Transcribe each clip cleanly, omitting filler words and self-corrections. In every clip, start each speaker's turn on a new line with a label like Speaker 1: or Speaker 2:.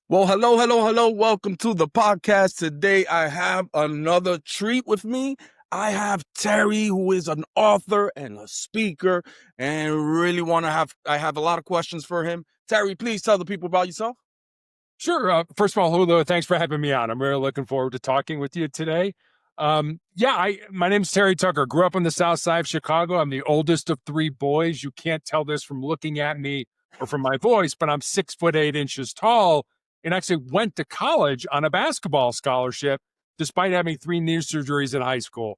Speaker 1: Well, hello, hello, hello. Welcome to the podcast. Today I have another treat with me. I have Terry, who is an author and a speaker, and I have a lot of questions for him. Terry, please tell the people about yourself.
Speaker 2: Sure. First of all, Julio, thanks for having me on. I'm really looking forward to talking with you today. My name's Terry Tucker. Grew up on the South Side of Chicago. I'm the oldest of three boys. You can't tell this from looking at me or from my voice, but I'm 6'8" tall, and actually went to college on a basketball scholarship, despite having three knee surgeries in high school.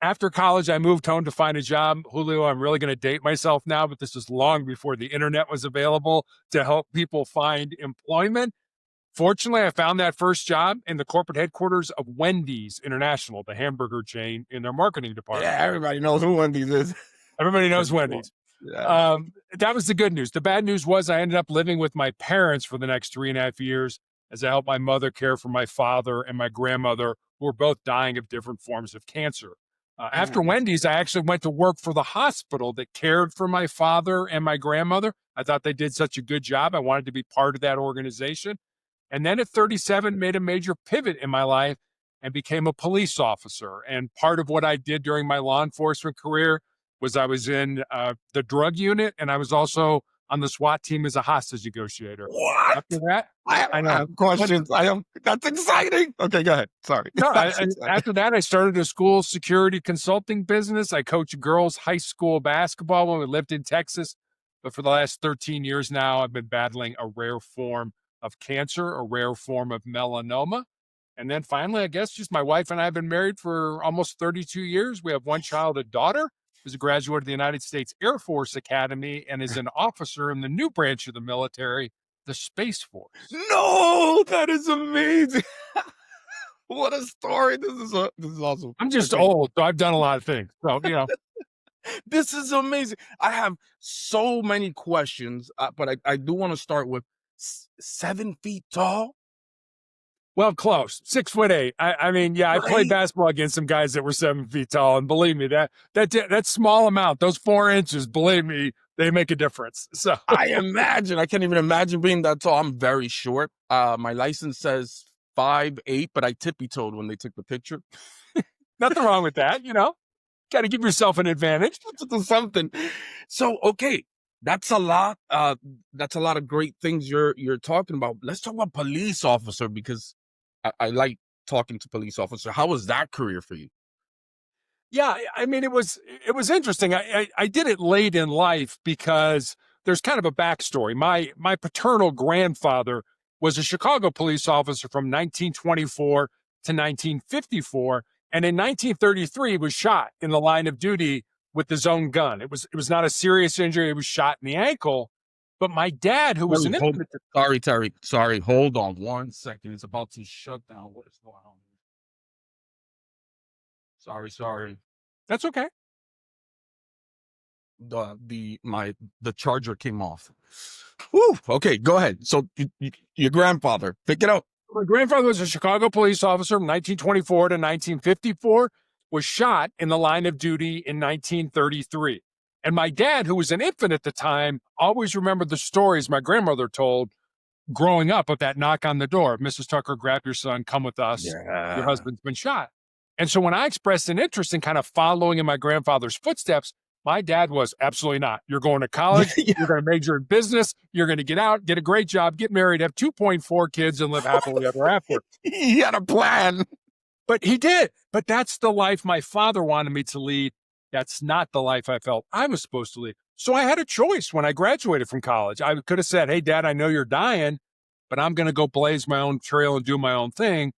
Speaker 2: After college, I moved home to find a job. Julio, I'm really going to date myself now, but this is long before the internet was available to help people find employment. Fortunately, I found that first job in the corporate headquarters of Wendy's International, the hamburger chain, in their marketing department.
Speaker 1: Yeah, everybody knows who Wendy's is.
Speaker 2: Everybody knows Wendy's.
Speaker 1: Yeah.
Speaker 2: That was the good news. The bad news was I ended up living with my parents for the next 3.5 years as I helped my mother care for my father and my grandmother, who were both dying of different forms of cancer. After Wendy's, I actually went to work for the hospital that cared for my father and my grandmother. I thought they did such a good job. I wanted to be part of that organization. And then at 37, made a major pivot in my life and became a police officer. And part of what I did during my law enforcement career was I was in the drug unit, and I was also on the SWAT team as a hostage negotiator.
Speaker 1: What?
Speaker 2: After that,
Speaker 1: I
Speaker 2: know.
Speaker 1: have questions. That's exciting. Okay, go ahead. Sorry.
Speaker 2: After that, I started a school security consulting business. I coach girls high school basketball when we lived in Texas. But for the last 13 years now, I've been battling a rare form of cancer, a rare form of melanoma. And then finally, I guess just my wife and I have been married for almost 32 years. We have one child, a daughter, who's a graduate of the United States Air Force Academy and is an officer in the new branch of the military, the Space Force.
Speaker 1: No, that is amazing. What a story. This is awesome.
Speaker 2: I'm just old, so I've done a lot of things. So,
Speaker 1: This is amazing. I have so many questions, but I do want to start with 7 feet tall.
Speaker 2: Well, close. 6'8". I played
Speaker 1: Right?
Speaker 2: basketball against some guys that were 7 feet tall, and believe me, that small amount, those 4 inches, believe me, they make a difference. So
Speaker 1: I can't even imagine being that tall. I'm very short. My license says 5'8", but I tippy-toed when they took the picture.
Speaker 2: nothing wrong with that, Got to give yourself an advantage.
Speaker 1: Something. So, okay, that's a lot. That's a lot of great things you're talking about. Let's talk about police officer, because I like talking to police officer. How was that career for you?
Speaker 2: Yeah, it was interesting. I did it late in life because there's kind of a backstory. My paternal grandfather was a Chicago police officer from 1924 to 1954, and in 1933 was shot in the line of duty with his own gun. It was not a serious injury. It was shot in the ankle. But my dad, who was an infantry,
Speaker 1: Sorry, Terry. Sorry. Hold on 1 second. It's about to shut down. What is going on? Sorry.
Speaker 2: that's okay.
Speaker 1: The charger came off. Whew. Okay, go ahead. So your grandfather, pick it up.
Speaker 2: My grandfather was a Chicago police officer from 1924 to 1954, was shot in the line of duty in 1933. And my dad, who was an infant at the time, always remembered the stories my grandmother told growing up of that knock on the door. Mrs. Tucker, grab your son, come with us.
Speaker 1: Yeah.
Speaker 2: Your husband's been shot. And so when I expressed an interest in kind of following in my grandfather's footsteps, my dad was absolutely not. You're going to college.
Speaker 1: Yeah.
Speaker 2: You're going to major in business. You're going to get out, get a great job, get married, have 2.4 kids, and live happily ever after.
Speaker 1: He had a plan.
Speaker 2: But he did. But that's the life my father wanted me to lead. That's not the life I felt I was supposed to lead. So I had a choice when I graduated from college. I could have said, hey, Dad, I know you're dying, but I'm going to go blaze my own trail and do my own thing.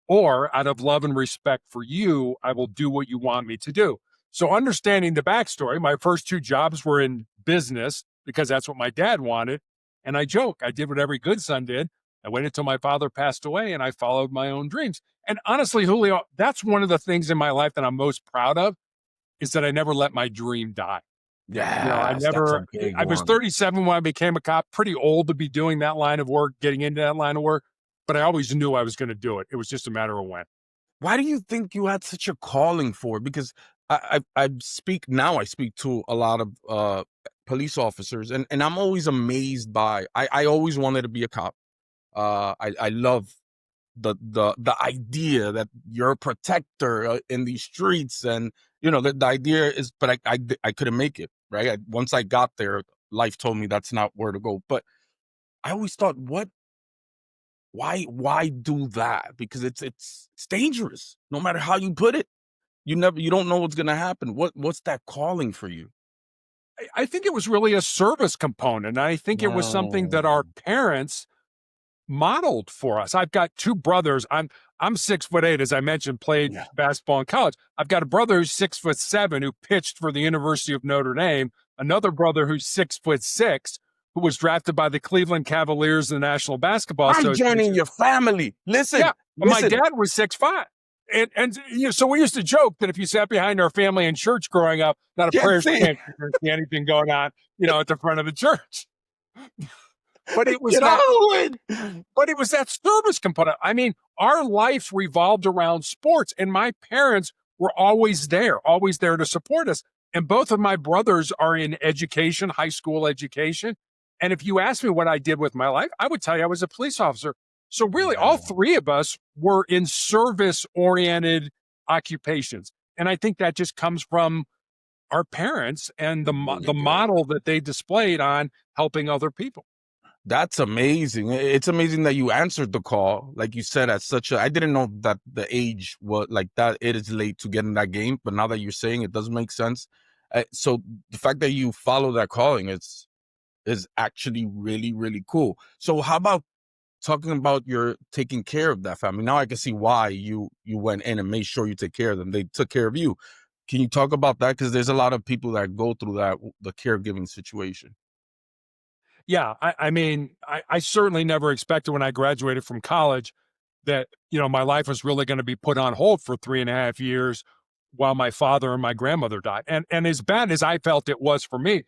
Speaker 2: Or out of love and respect for you, I will do what you want me to do. So understanding the backstory, my first 2 jobs were in business because that's what my dad wanted. And I joke, I did what every good son did. I waited until my father passed away and I followed my own dreams. And honestly, Julio, that's one of the things in my life that I'm most proud of is that I never let my dream die.
Speaker 1: Yeah.
Speaker 2: I was 37 when I became a cop, pretty old to be doing that line of work, getting into that line of work, but I always knew I was going to do it. It was just a matter of when.
Speaker 1: Why do you think you had such a calling for it? Because I speak to a lot of police officers, and I'm always amazed by, I always wanted to be a cop. I love the idea that you're a protector in these streets, and the idea is, but I couldn't make it right. Once I got there, life told me that's not where to go. But I always thought, why do that? Because it's dangerous. No matter how you put it, you don't know what's gonna happen. What's that calling for you?
Speaker 2: I think it was really a service component. I think it was something that our
Speaker 1: Oh,
Speaker 2: parents modeled for us. I've got two brothers. I'm 6'8", as I mentioned, played
Speaker 1: yeah.
Speaker 2: basketball in college. I've got a brother who's 6'7", who pitched for the University of Notre Dame. Another brother who's 6'6", who was drafted by the Cleveland Cavaliers in the National Basketball
Speaker 1: I'm joining
Speaker 2: Association.
Speaker 1: your family.
Speaker 2: Yeah,
Speaker 1: Listen,
Speaker 2: and my
Speaker 1: listen.
Speaker 2: dad was 6'5". So we used to joke that if you sat behind our family in church growing up, not a
Speaker 1: Can't
Speaker 2: prayer's
Speaker 1: see.
Speaker 2: chance you're going to see anything going on, at the front of the church. But it was
Speaker 1: Get out
Speaker 2: that
Speaker 1: of the way.
Speaker 2: but it was that service component. I mean, our lives revolved around sports, and my parents were always there to support us. And both of my brothers are in education, high school education. And if you ask me what I did with my life, I would tell you I was a police officer. So really, all
Speaker 1: Yeah,
Speaker 2: three of us were in service-oriented occupations. And I think that just comes from our parents and
Speaker 1: it
Speaker 2: the
Speaker 1: really did.
Speaker 2: model that they displayed on helping other people.
Speaker 1: That's amazing. It's amazing that you answered the call, like you said, at such a. I didn't know that the age was like that. It is late to get in that game, but now that you're saying it, does make sense. So the fact that you follow that calling is actually really really cool. So how about talking about your taking care of that family? Now I can see why you went in and made sure you take care of them. They took care of you. Can you talk about that? Because there's a lot of people that go through that, the caregiving situation.
Speaker 2: Yeah, I mean, I certainly never expected when I graduated from college that, my life was really going to be put on hold for 3.5 years while my father and my grandmother died. And as bad as I felt it was for me,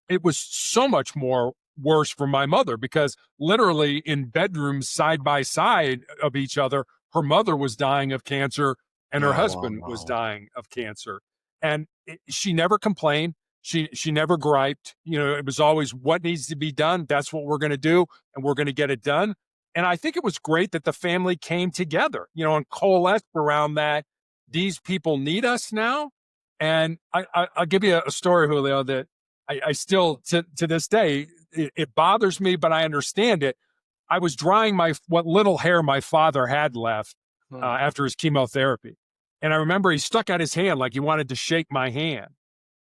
Speaker 2: it was so much more worse for my mother because literally in bedrooms side by side of each other, her mother was dying of cancer and her
Speaker 1: Oh
Speaker 2: husband was
Speaker 1: wow.
Speaker 2: dying of cancer. And she never complained. She never griped. It was always what needs to be done. That's what we're going to do, and we're going to get it done. And I think it was great that the family came together, and coalesced around that. These people need us now. And I'll give you a story, Julio, that I still to this day it bothers me, but I understand it. I was drying what little hair my father had left after his chemotherapy, and I remember he stuck out his hand like he wanted to shake my hand,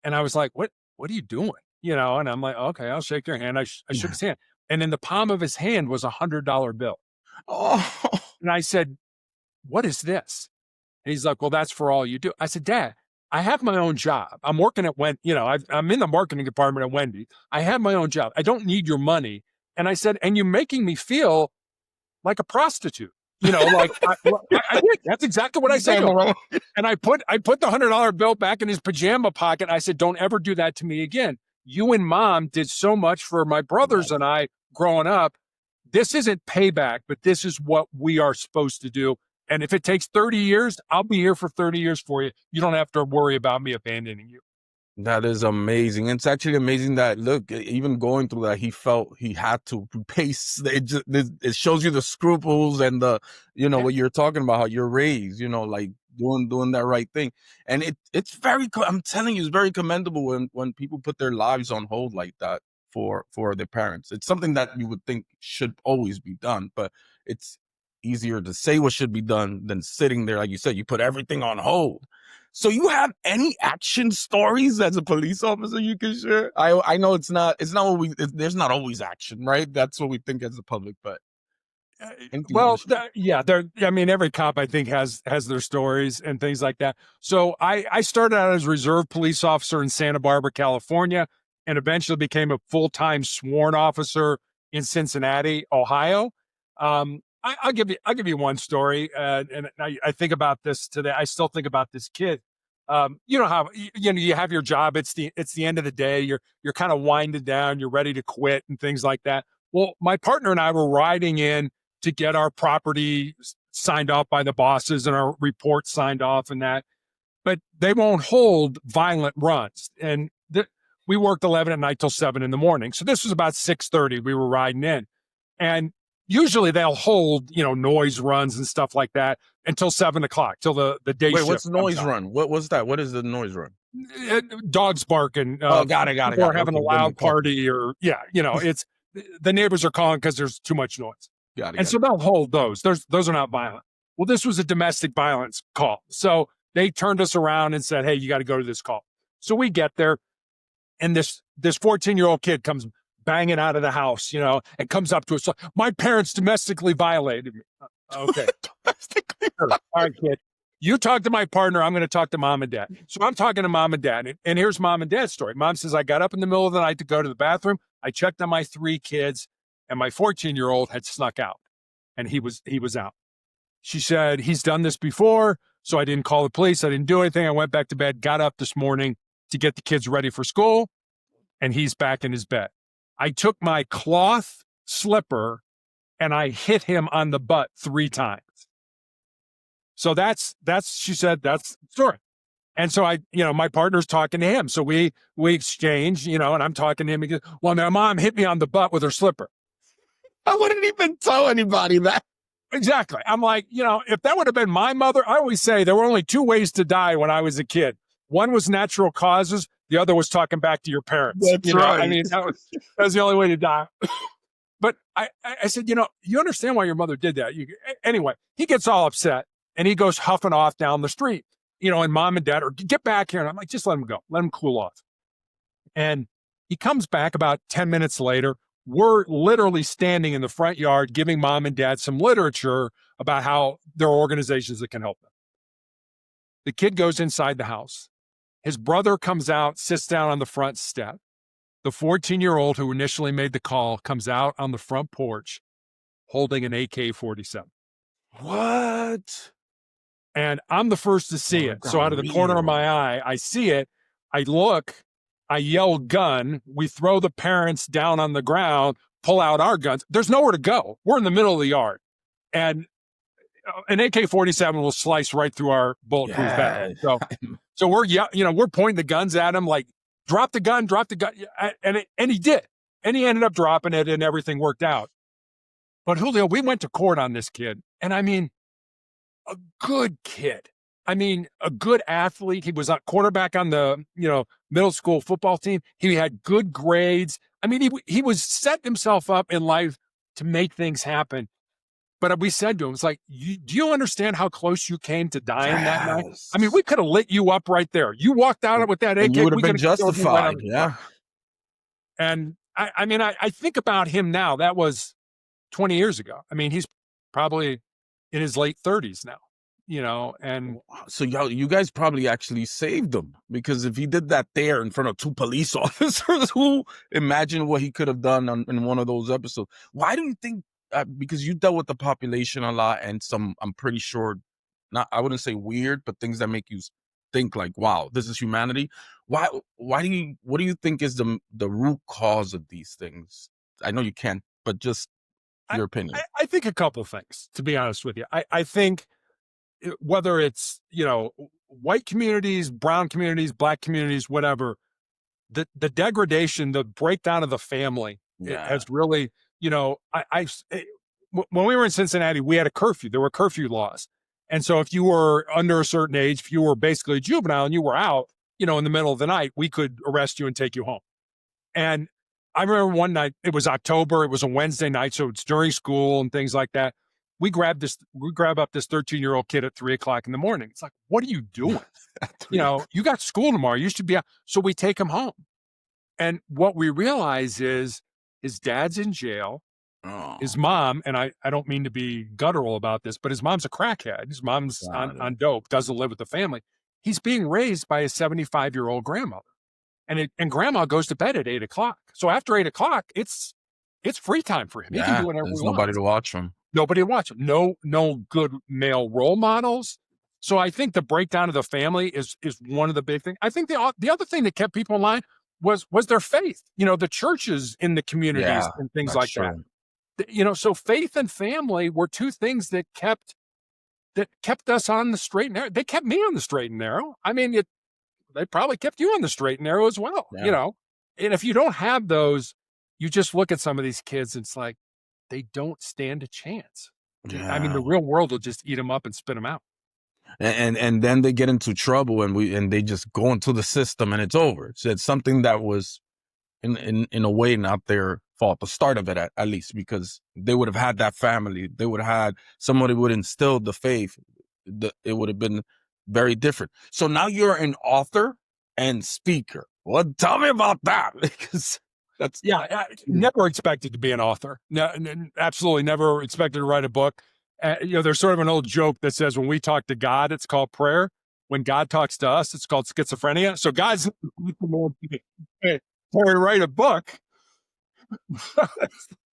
Speaker 2: and I was like, "What are you doing?" And I'm like, "Okay, I'll shake your hand." I shook his hand, and in the palm of his hand was $100 bill,
Speaker 1: Oh.
Speaker 2: and I said, "What is this?" And he's like, "Well, that's for all you do." I said, "Dad, I have my own job. I'm working at I'm in the marketing department at Wendy's. I have my own job. I don't need your money." And I said, "And you're making me feel like a prostitute." I did. That's exactly what I said to him. And I put the $100 bill back in his pajama pocket. I said, "Don't ever do that to me again. You and mom did so much for my brothers
Speaker 1: Yes.
Speaker 2: and I growing up. This isn't payback, but this is what we are supposed to do. And if it takes 30 years, I'll be here for 30 years for you. You don't have to worry about me abandoning you."
Speaker 1: That is amazing. It's actually amazing that look, even going through that, he felt he had to pace. It shows you the scruples and
Speaker 2: Yeah.
Speaker 1: what you're talking about, how you're raised, like doing that right thing. And it's very. I'm telling you, it's very commendable when people put their lives on hold like that for their parents. It's something that you would think should always be done, but it's easier to say what should be done than sitting there, like you said. You put everything on hold. So you have any action stories as a police officer you can share? I know it's not what there's not always action, right? That's what we think as the public, but
Speaker 2: Uh,
Speaker 1: anything you want
Speaker 2: well,
Speaker 1: to share?
Speaker 2: yeah, I mean, every cop I think has their stories and things like that. So I started out as a reserve police officer in Santa Barbara, California, and eventually became a full-time sworn officer in Cincinnati, Ohio. I'll give you one story, and I think about this today. I still think about this kid. You know how you have your job. It's the end of the day. You're kind of winded down. You're ready to quit and things like that. Well, my partner and I were riding in to get our property signed off by the bosses and our reports signed off and that. But they won't hold violent runs. And we worked 11 at night till 7 in the morning. So this was about 6:30. We were riding in, and usually they'll hold, noise runs and stuff like that until 7 o'clock, till the day
Speaker 1: Wait,
Speaker 2: shift
Speaker 1: what's
Speaker 2: comes
Speaker 1: noise
Speaker 2: out.
Speaker 1: run? What's that? What is the noise run?
Speaker 2: Dogs barking.
Speaker 1: Oh, got it,
Speaker 2: People are having
Speaker 1: Okay,
Speaker 2: a
Speaker 1: then they
Speaker 2: loud
Speaker 1: call.
Speaker 2: party, or it's the neighbors are calling because there's too much noise,
Speaker 1: Got it,
Speaker 2: and
Speaker 1: got
Speaker 2: so
Speaker 1: it.
Speaker 2: they'll hold those. Those are not violent. Well, this was a domestic violence call, so they turned us around and said, "Hey, you got to go to this call." So we get there, and this 14-year-old kid comes banging out of the house, and comes up to us. My parents domestically violated me. Okay. All right, kid. You talk to my partner. I'm going to talk to mom and dad. So I'm talking to mom and dad. And here's mom and dad's story. Mom says, I got up in the middle of the night to go to the bathroom. I checked on my 3 kids, and my 14-year-old had snuck out, and he was out. She said, he's done this before, so I didn't call the police. I didn't do anything. I went back to bed, got up this morning to get the kids ready for school, and he's back in his bed. I took my cloth slipper and I hit him on the butt 3 times. So she said, that's the story. And so my partner's talking to him. So we exchange, and I'm talking to him. He goes, well, my mom hit me on the butt with her slipper.
Speaker 1: I wouldn't even tell anybody that.
Speaker 2: Exactly. I'm like, if that would have been my mother, I always say there were only 2 ways to die when I was a kid. One was natural causes. The other was talking back to your parents.
Speaker 1: That's right.
Speaker 2: I mean, that was the only way to die. But I said, you understand why your mother did that. Anyway, he gets all upset and he goes huffing off down the street, and mom and dad are, get back here. And I'm like, just let him go. Let him cool off. And he comes back about 10 minutes later. We're literally standing in the front yard giving mom and dad some literature about how there are organizations that can help them. The kid goes inside the house. His brother comes out, sits down on the front step. The 14-year-old who initially made the call comes out on the front porch holding an AK-47.
Speaker 1: What?
Speaker 2: And I'm the first to see it. So out of the corner of my eye, I see it. I look, I yell gun. We throw the parents down on the ground, pull out our guns. There's nowhere to go. We're in the middle of the yard. And an AK-47 will slice right through our bulletproof vest. So we're pointing the guns at him like, drop the gun. And he did. And he ended up dropping it and everything worked out. But Julio, we went to court on this kid. And I mean, a good kid. I mean, a good athlete. He was a quarterback on the, middle school football team. He had good grades. I mean, he was setting himself up in life to make things happen. But we said to him, it's like, do you understand how close you came to dying that night? I mean, we could have lit you up right there. You walked out with that AK.
Speaker 1: You would have been justified. Yeah.
Speaker 2: And I think about him now. That was 20 years ago. I mean, he's probably in his late 30s now, and
Speaker 1: so you guys probably actually saved him, because if he did that there in front of 2 police officers, who imagine what he could have done in one of those episodes. Why do you think, because you dealt with the population a lot and some, I'm pretty sure, I wouldn't say weird, but things that make you think like, wow, this is humanity. What do you think is the root cause of these things? I know you can't, but just your opinion.
Speaker 2: I think a couple of things, to be honest with you. I think whether it's, white communities, brown communities, black communities, whatever, the degradation, the breakdown of the family has really, when we were in Cincinnati, we had a curfew. There were curfew laws. And so if you were under a certain age, if you were basically a juvenile and you were out, in the middle of the night, we could arrest you and take you home. And I remember one night, it was October, it was a Wednesday night, so it's during school and things like that. We grab up this 13-year-old kid at 3:00 in the morning. It's like, what are you doing? You got school tomorrow. You should be out. So we take him home. And what we realize is his dad's in jail.
Speaker 1: Oh.
Speaker 2: His mom, and I don't mean to be guttural about this, but his mom's a crackhead. His mom's on dope, doesn't live with the family. He's being raised by a 75-year-old grandmother. And grandma goes to bed at 8:00. So after 8:00, it's free time for him. He can do whatever he wants.
Speaker 1: Nobody to watch him.
Speaker 2: Nobody to watch him. No good male role models. So I think the breakdown of the family is one of the big things. I think the other thing that kept people in line was their faith. The churches in the communities and things like that. So faith and family were 2 things that kept us on the straight and narrow. They kept me on the straight and narrow. I mean, they probably kept you on the straight and narrow as well, And if you don't have those, you just look at some of these kids and it's like, they don't stand a chance. I mean,
Speaker 1: Yeah.
Speaker 2: the real world will just eat them up and spit them out.
Speaker 1: And then they get into trouble and they just go into the system and it's over. So it's something that was in a way not their fault, the start of it at least, because they would have had that family. They would have had somebody would instill the faith. It would have been very different. So now you're an author and speaker. Well, tell me about that. Because that's
Speaker 2: Yeah, I never expected to be an author. No, absolutely never expected to write a book. There's sort of an old joke that says when we talk to God, it's called prayer. When God talks to us, it's called schizophrenia. So God's hey, write a book.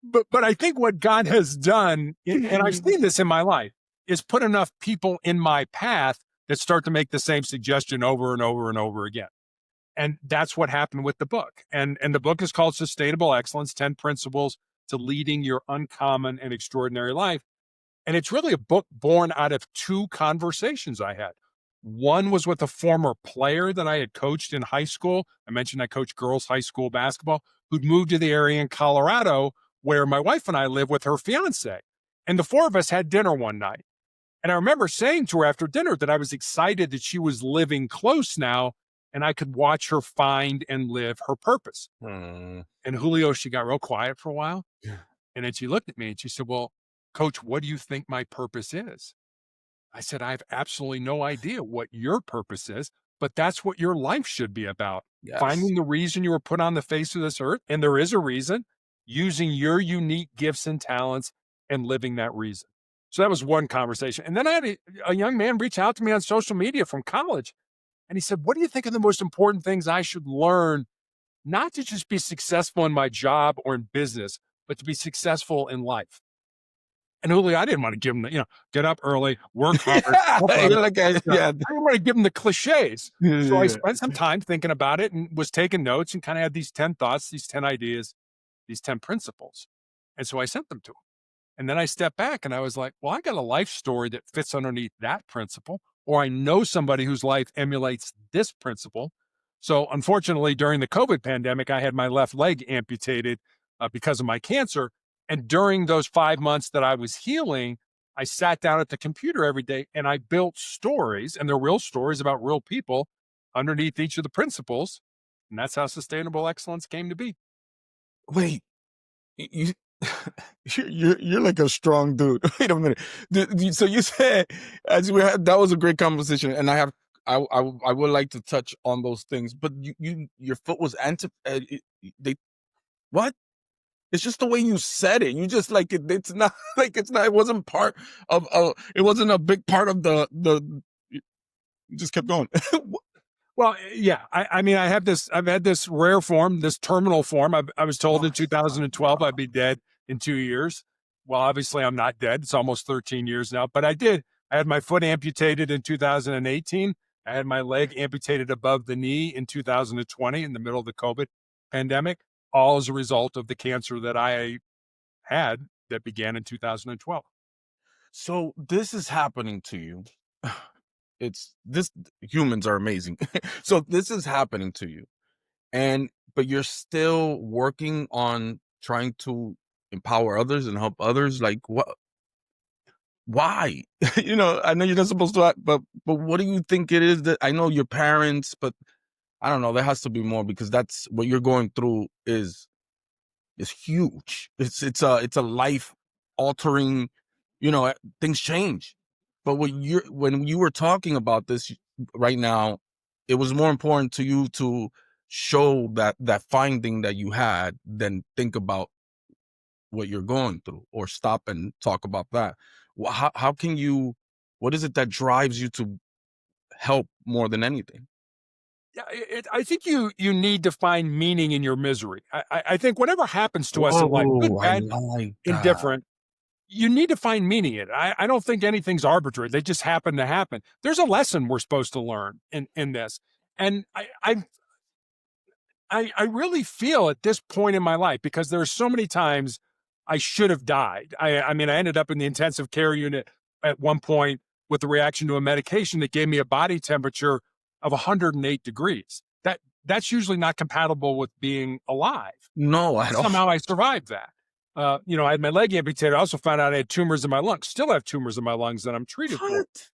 Speaker 2: but I think what God has done, and I've seen this in my life, is put enough people in my path that start to make the same suggestion over and over and over again. And that's what happened with the book. And the book is called Sustainable Excellence: 10 Principles to Leading Your Uncommon and Extraordinary Life. And it's really a book born out of two conversations I had. One was with a former player that I had coached in high school. I mentioned I coached girls' high school basketball, who'd moved to the area in Colorado where my wife and I live with her fiance. And the four of us had dinner one night. And I remember saying to her after dinner that I was excited that she was living close now and I could watch her find and live her purpose.
Speaker 1: Hmm.
Speaker 2: And Julio, she got real quiet for a while. And then she looked at me and she said, "Well, Coach, what do you think my purpose is?" I said, "I have absolutely no idea what your purpose is, but that's what your life should be about.
Speaker 1: Yes.
Speaker 2: Finding the reason you were put on the face of this earth, and there is a reason, using your unique gifts and talents and living that reason." So that was one conversation. And then I had a young man reach out to me on social media from college. And he said, "What do you think are the most important things I should learn, not to just be successful in my job or in business, but to be successful in life?" And Julio, I didn't want to give him get up early, work hard, help others.
Speaker 1: You're like, yeah.
Speaker 2: I didn't want to give him the cliches. So I
Speaker 1: Yeah.
Speaker 2: spent some time thinking about it and was taking notes and kind of had these 10 thoughts, these 10 ideas, these 10 principles. And so I sent them to him. And then I stepped back and I was like, well, I got a life story that fits underneath that principle, or I know somebody whose life emulates this principle. So unfortunately, during the COVID pandemic, I had my left leg amputated because of my cancer. And during those 5 months that I was healing, I sat down at the computer every day and I built stories, and they're real stories about real people underneath each of the principles. And that's how sustainable excellence came to be.
Speaker 1: Wait, you you're like a strong dude. Wait a minute. So you said as we had that was a great conversation, and I would like to touch on those things, but your foot was they what? It's just the way you said it. You just like it's not like it's not. It wasn't part of. It wasn't a big part of the. You just kept going.
Speaker 2: Well, yeah. I mean, I've had this rare form, this terminal form. I was told in
Speaker 1: Oh, stop.
Speaker 2: 2012 I'd be dead in 2 years. Well, obviously I'm not dead. It's almost 13 years now, but I did. I had my foot amputated in 2018. I had my leg amputated above the knee in 2020 in the middle of the COVID pandemic, all as a result of the cancer that I had that began in 2012.
Speaker 1: So this is happening to you. It's this humans are amazing. So this is happening to you. But you're still working on trying to empower others and help others. Like what why? I know you're not supposed to but what do you think it is that I know your parents, but I don't know, there has to be more because that's what you're going through is huge. It's a life altering, things change. But when you were talking about this right now, it was more important to you to show that finding that you had than think about what you're going through or stop and talk about that. How can you? What is it that drives you to help more than anything?
Speaker 2: Yeah, I think you need to find meaning in your misery. I think whatever happens to us in life,
Speaker 1: Whoa,
Speaker 2: good,
Speaker 1: I
Speaker 2: bad,
Speaker 1: like that.
Speaker 2: indifferent, you need to find meaning in it. I don't think anything's arbitrary. They just happen to happen. There's a lesson we're supposed to learn in this. And I really feel at this point in my life, because there are so many times I should have died. I mean, I ended up in the intensive care unit at one point with a reaction to a medication that gave me a body temperature of 108 degrees. That's usually not compatible with being alive.
Speaker 1: No,
Speaker 2: And
Speaker 1: at all.
Speaker 2: somehow I survived that. I had my leg amputated. I also found out I had tumors in my lungs. Still have tumors in my lungs that I'm treated for.
Speaker 1: What?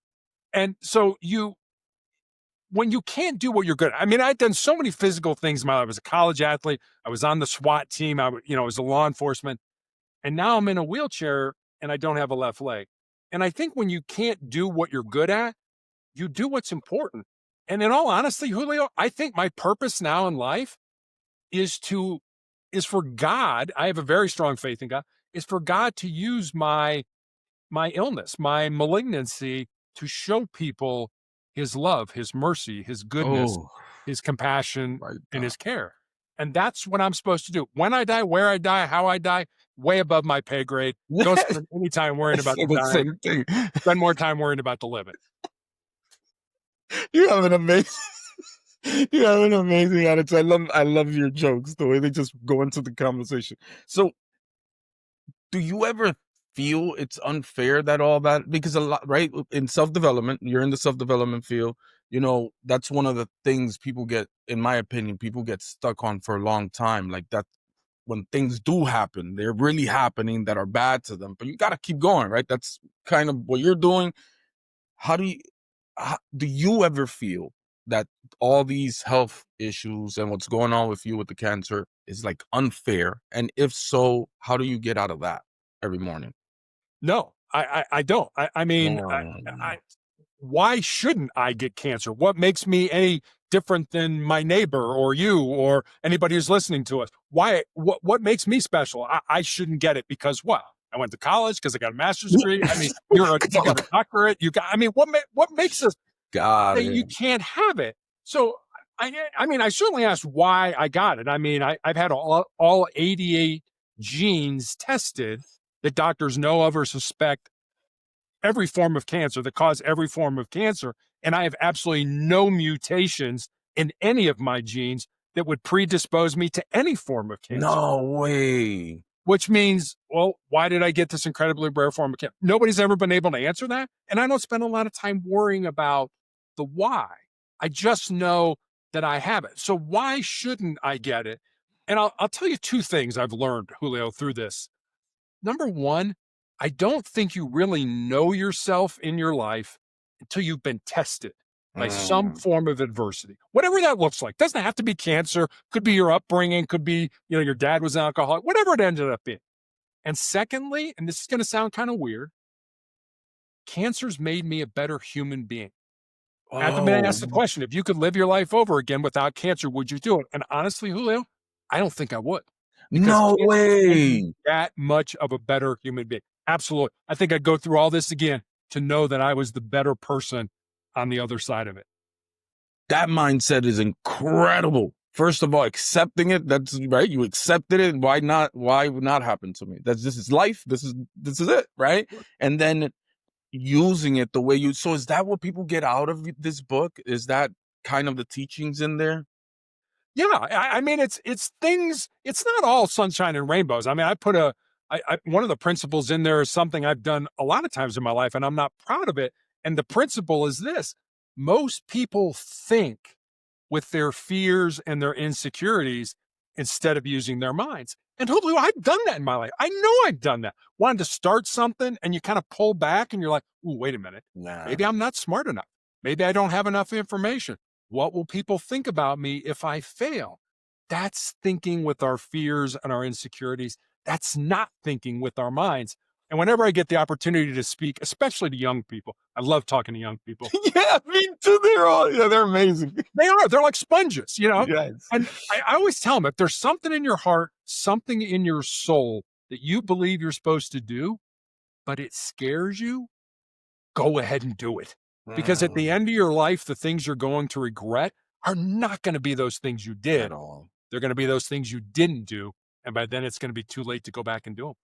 Speaker 2: And so when you can't do what you're good at, I mean, I'd done so many physical things in my life. I was a college athlete. I was on the SWAT team. I was a law enforcement. And now I'm in a wheelchair and I don't have a left leg. And I think when you can't do what you're good at, you do what's important. And in all honesty, Julio, I think my purpose now in life is for God. I have a very strong faith in God, is for God to use my illness, my malignancy, to show people his love, his mercy, his goodness,
Speaker 1: Oh
Speaker 2: his compassion,
Speaker 1: my
Speaker 2: and
Speaker 1: God.
Speaker 2: his care. And that's what I'm supposed to do. When I die, where I die, how I die, way above my pay grade. Don't spend any time worrying
Speaker 1: I
Speaker 2: about
Speaker 1: said
Speaker 2: the
Speaker 1: the
Speaker 2: dying.
Speaker 1: same thing.
Speaker 2: Spend more time worrying about the living.
Speaker 1: You have an amazing you have an amazing attitude. I love your jokes, the way they just go into the conversation. So do you ever feel it's unfair that all that, because a lot, right, in self-development, you're in the self-development field, that's one of the things people get, in my opinion, people get stuck on for a long time, like that. When things do happen, they're really happening that are bad to them, but you got to keep going, right? That's kind of what you're doing. How do you ever feel that all these health issues and what's going on with you with the cancer is like unfair, and if so, how do you get out of that every morning?
Speaker 2: No, I don't. I mean,
Speaker 1: Mm.
Speaker 2: why shouldn't I get cancer? What makes me any different than my neighbor or you or anybody who's listening to us? Why? What makes me special? I shouldn't get it because what? I went to college because I got a master's degree. I mean, you got a doctorate. I mean, what makes us
Speaker 1: Got
Speaker 2: say
Speaker 1: it.
Speaker 2: you can't have it? So I mean, I certainly asked why I got it. I mean, I've had all 88 genes tested that doctors know of or suspect every form of cancer that cause every form of cancer. And I have absolutely no mutations in any of my genes that would predispose me to any form of cancer,
Speaker 1: No way.
Speaker 2: which means, well, why did I get this incredibly rare form of cancer? Nobody's ever been able to answer that. And I don't spend a lot of time worrying about the why. I just know that I have it. So why shouldn't I get it? And I'll tell you two things I've learned, Julio, through this. Number one, I don't think you really know yourself in your life until you've been tested by some
Speaker 1: Mm.
Speaker 2: form of adversity, whatever that looks like. Doesn't have to be cancer, could be your upbringing, could be, your dad was an alcoholic, whatever it ended up being. And secondly, and this is going to sound kind of weird, cancer's made me a better human being. I have to
Speaker 1: Oh
Speaker 2: ask the question, if you could live your life over again without cancer, would you do it? And honestly, Julio, I don't think I would, because
Speaker 1: no
Speaker 2: cancer made me
Speaker 1: way.
Speaker 2: that much of a better human being. Absolutely. I think I'd go through all this again to know that I was the better person on the other side of it.
Speaker 1: That mindset is incredible. First of all, accepting it, that's right. You accepted it. Why would not happen to me? This is life. This is it, right? And then using it the way so is that what people get out of this book? Is that kind of the teachings in there?
Speaker 2: Yeah, I mean, it's things. It's not all sunshine and rainbows. I mean, one of the principles in there is something I've done a lot of times in my life, and I'm not proud of it. And the principle is this: most people think with their fears and their insecurities instead of using their minds. And Julio, I've done that in my life. I know I've done that. Wanted to start something, and you kind of pull back, and you're like, "Ooh, wait a minute.
Speaker 1: Nah.
Speaker 2: Maybe I'm not smart enough. Maybe I don't have enough information. What will people think about me if I fail?" That's thinking with our fears and our insecurities. That's not thinking with our minds. And whenever I get the opportunity to speak, especially to young people, I love talking to young people.
Speaker 1: Yeah, me too. They're amazing.
Speaker 2: They are. They're like sponges.
Speaker 1: Yes.
Speaker 2: And I always tell them, if there's something in your heart, something in your soul that you believe you're supposed to do, but it scares you, go ahead and do it. Because at the
Speaker 1: Mm,
Speaker 2: end of your life, the things you're going to regret are not going to be those things you
Speaker 1: at
Speaker 2: did.
Speaker 1: all.
Speaker 2: They're going to be those things you didn't do. And by then it's going to be too late to go back and do them.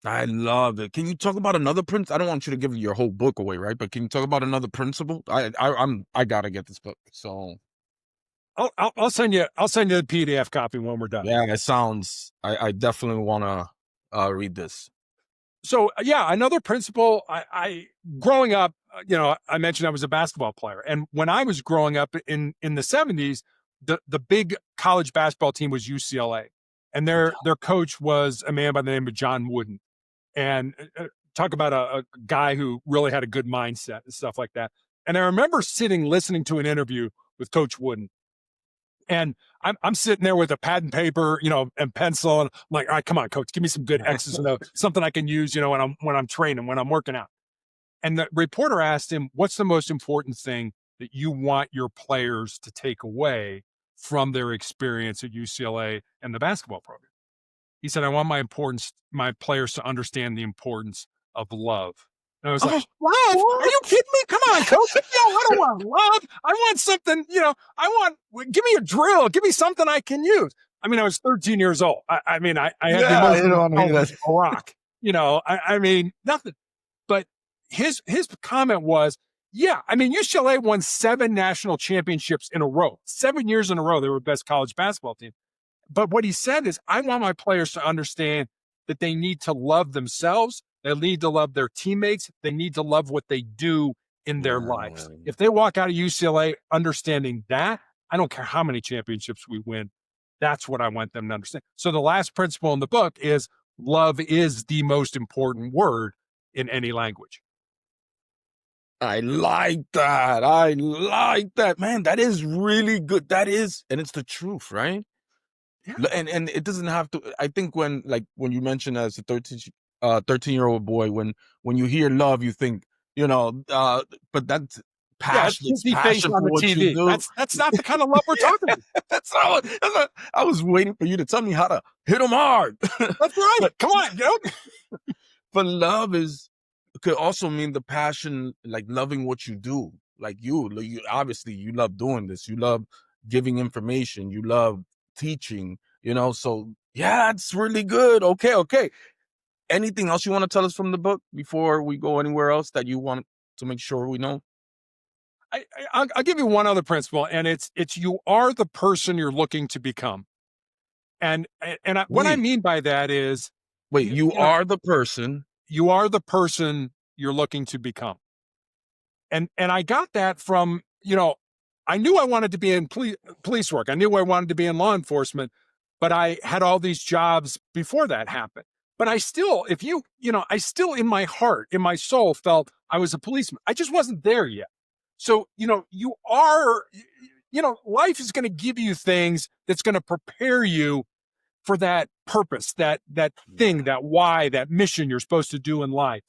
Speaker 1: I love it. Can you talk about another I don't want you to give your whole book away, right? But can you talk about another principle? I gotta get this book. So
Speaker 2: I'll send you the PDF copy when we're done.
Speaker 1: yeah, it sounds. I definitely want to read this.
Speaker 2: So yeah, another principle. I growing up, I mentioned I was a basketball player, and when I was growing up in the '70s, the big college basketball team was UCLA, and their coach was a man by the name of John Wooden. And talk about a guy who really had a good mindset and stuff like that. And I remember listening to an interview with Coach Wooden, and I'm sitting there with a pad and paper, and pencil, and I'm like, all right, come on, coach, give me some good X's and O's, something I can use, when I'm training, when I'm working out. And the reporter asked him, what's the most important thing that you want your players to take away from their experience at UCLA and the basketball program? He said, I want my players to understand the importance of love. And I was like, love? Are you kidding me? Come on, coach. I don't want love. I want something, give me a drill. Give me something I can use. I mean, I was 13 years old. I had the emotional of a rock. Nothing. But his comment was, UCLA won 7 national championships in a row. 7 years in a row, they were the best college basketball team. But what he said is, I want my players to understand that they need to love themselves. They need to love their teammates. They need to love what they do in their lives. If they walk out of UCLA understanding that, I don't care how many championships we win. That's what I want them to understand. So the last principle in the book is love is the most important word in any language.
Speaker 1: I like that. Man, that is really good. That is, and it's the truth, right? Yeah. And it doesn't have to. I think when you mentioned as a 13-year-old boy, when you hear love, you think, but that's passion.
Speaker 2: It's passion for what TV. You do. That's not the kind of love we're talking about.
Speaker 1: I was waiting for you to tell me how to hit them hard.
Speaker 2: That's right. Come on,
Speaker 1: But love could also mean the passion, like loving what you do. Like you obviously you love doing this. You love giving information. You love teaching, so yeah, it's really good. Okay. Anything else you want to tell us from the book before we go anywhere else that you want to make sure we know?
Speaker 2: I'll give you one other principle, and it's you are the person you're looking to become. And what I mean by that is,
Speaker 1: you are the person.
Speaker 2: You are the person you're looking to become. And I got that from, I knew I wanted to be in police work. I knew I wanted to be in law enforcement, but I had all these jobs before that happened. But I still, I still in my heart, in my soul felt I was a policeman. I just wasn't there yet. So, you are, life is going to give you things that's going to prepare you for that purpose, that thing, that why, that mission you're supposed to do in life.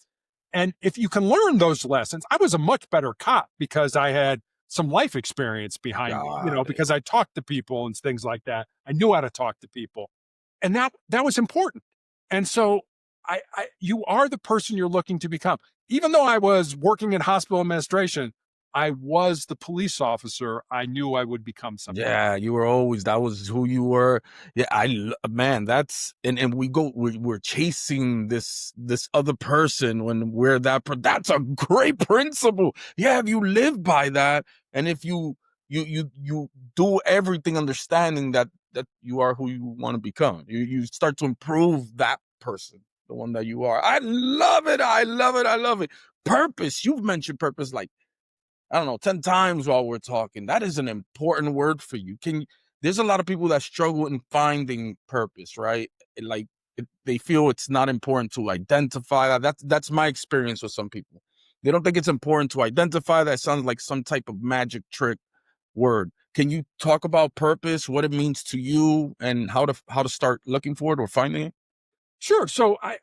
Speaker 2: And if you can learn those lessons, I was a much better cop because I had some life experience behind me, because I talked to people and things like that. I knew how to talk to people, and that was important. And so you are the person you're looking to become. Even though I was working in hospital administration, I was the police officer I knew I would become someday.
Speaker 1: Yeah, you were always, that was who you were. Yeah, man, that's, and we're chasing this other person when we're that's a great principle. Yeah, if you live by that, and if you do everything understanding that you are who you want to become, you start to improve that person, the one that you are. I love it. Purpose. You've mentioned purpose like, I don't know, 10 times while we're talking. That is an important word for you. There's a lot of people that struggle in finding purpose, right? They feel it's not important to identify that. That's my experience with some people. They don't think it's important to identify that. Sounds like some type of magic trick word. Can you talk about purpose, what it means to you, and how to start looking for it or finding it?
Speaker 2: Sure. So I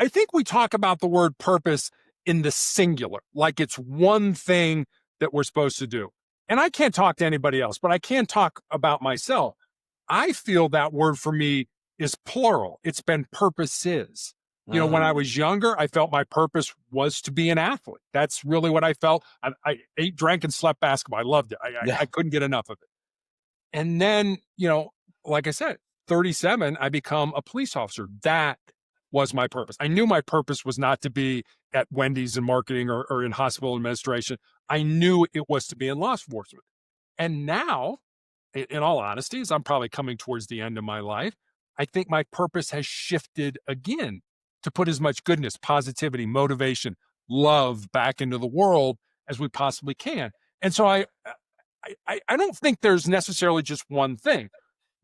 Speaker 2: think we talk about the word purpose in the singular, like it's one thing that we're supposed to do. And I can't talk to anybody else, but I can talk about myself. I feel that word for me is plural. It's been purposes. When I was younger, I felt my purpose was to be an athlete. That's really what I felt. I ate, drank, and slept basketball. I loved it. I couldn't get enough of it. And then, like I said, 37, I become a police officer. That was my purpose. I knew my purpose was not to be at Wendy's in marketing or in hospital administration. I knew it was to be in law enforcement. And now, in all honesty, as I'm probably coming towards the end of my life, I think my purpose has shifted again to put as much goodness, positivity, motivation, love back into the world as we possibly can. And so I don't think there's necessarily just one thing.